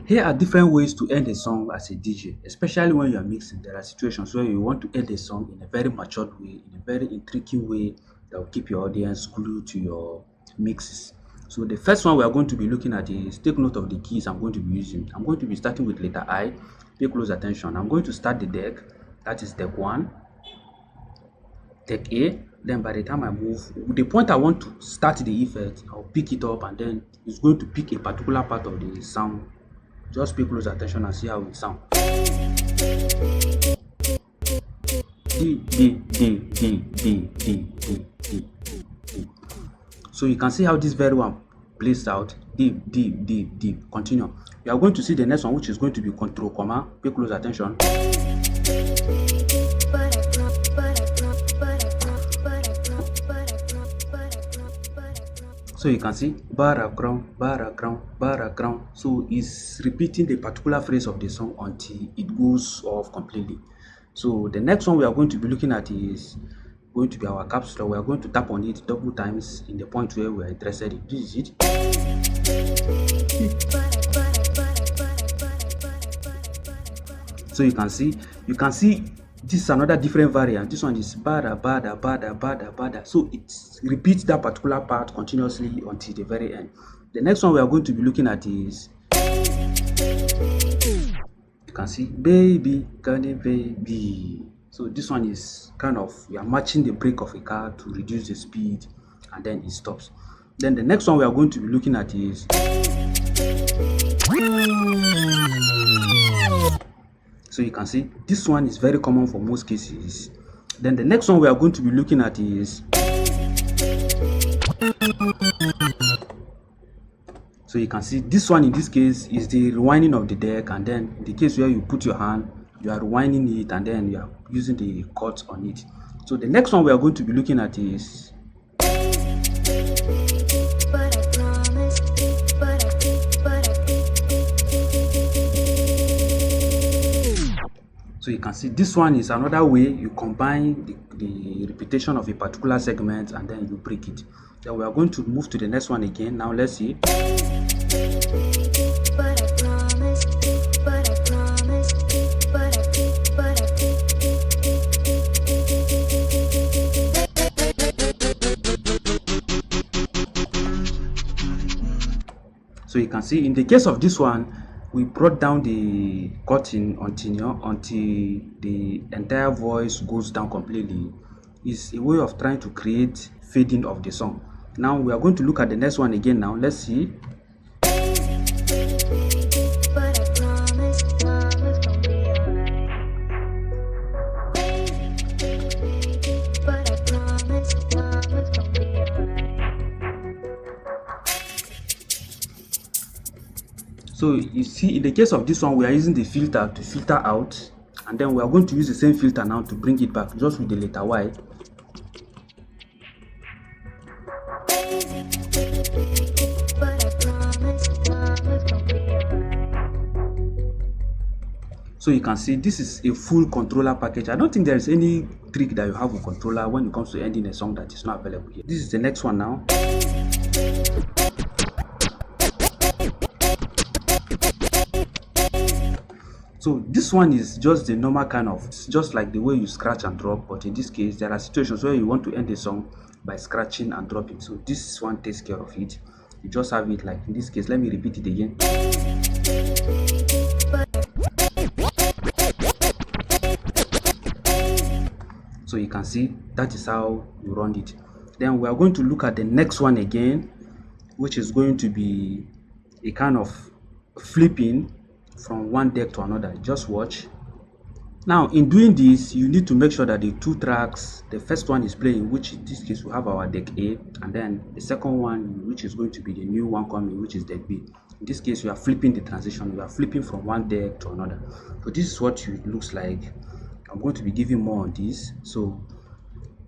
Here are different ways to end a song as a DJ, especially when you are mixing. There are situations where you want to end a song in a very matured way, in a very intricate way that will keep your audience glued to your mixes. So the first one we are going to be looking at is take note of the keys I'm going to be using. I'm going to be starting with letter I. Pay close attention. I'm going to start the deck. That is deck 1, deck A. Then by the time I move, the point I want to start the effect, I'll pick it up and then it's going to pick a particular part of the sound. Just pay close attention and see how it sounds. D, D, D, D, D, D, D, D, D. So you can see how this very one plays out. D, D, D, D. Continue. You are going to see the next one, which is going to be control comma. Pay close attention. So you can see background, background, background. So it's repeating the particular phrase of the song until it goes off completely. So the next one we are going to be looking at is going to be our caps lock. We are going to tap on it double times in the point where we are interested in. This is it. So you can see this is another different variant. This one is bada bada bada bada bada. So it repeats that particular part continuously until the very end. The next one we are going to be looking at is, you can see baby, candy baby. So this one is kind of, we are matching the brake of a car to reduce the speed and then it stops. Then the next one we are going to be looking at is, so you can see this one is very common for most cases. Then the next one we are going to be looking at is, so you can see this one in this case is the rewinding of the deck, and then in the case where you put your hand, you are rewinding it and then you are using the chords on it. So the next one we are going to be looking at is, so you can see this one is another way you combine the repetition of a particular segment and then you break it. Then we are going to move to the next one again. Now let's see. So you can see in the case of this one, we brought down the cutting until the entire voice goes down completely. It's a way of trying to create fading of the song. Now we are going to look at the next one again. Now let's see. So you see, in the case of this one, we are using the filter to filter out, and then we are going to use the same filter now to bring it back, just with the letter Y. So you can see this is a full controller package. I don't think there is any trick that you have with controller when it comes to ending a song that is not available here. This is the next one now. So this one is just the normal kind of, it's just like the way you scratch and drop, but in this case there are situations where you want to end the song by scratching and dropping. So this one takes care of it. You just have it like in this case. Let me repeat it again. So you can see that is how you run it. Then we are going to look at the next one again, which is going to be a kind of flipping from one deck to another. Just watch. Now in doing this, you need to make sure that the two tracks, the first one is playing, which in this case we have our deck A, and then the second one, which is going to be the new one coming, which is deck B. In this case, we are flipping the transition. We are flipping from one deck to another. So this is what it looks like. I'm going to be giving more on this. So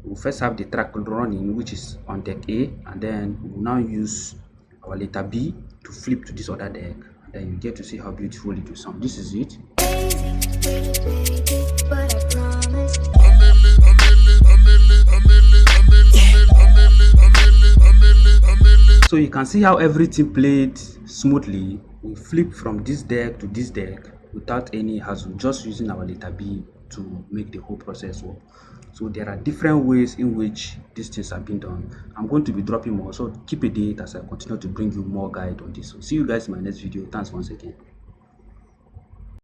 we'll first have the track running, which is on deck A, and then we'll now use our letter B to flip to this other deck. Then you get to see how beautiful it will sound. This is it. So you can see how everything played smoothly we flip from this deck to this deck without any hassle, just using our letter B to make the whole process work. So there are different ways in which these things are being done. I'm going to be dropping more, so keep a date as I continue to bring you more guide on this. So see you guys in my next video. Thanks once again.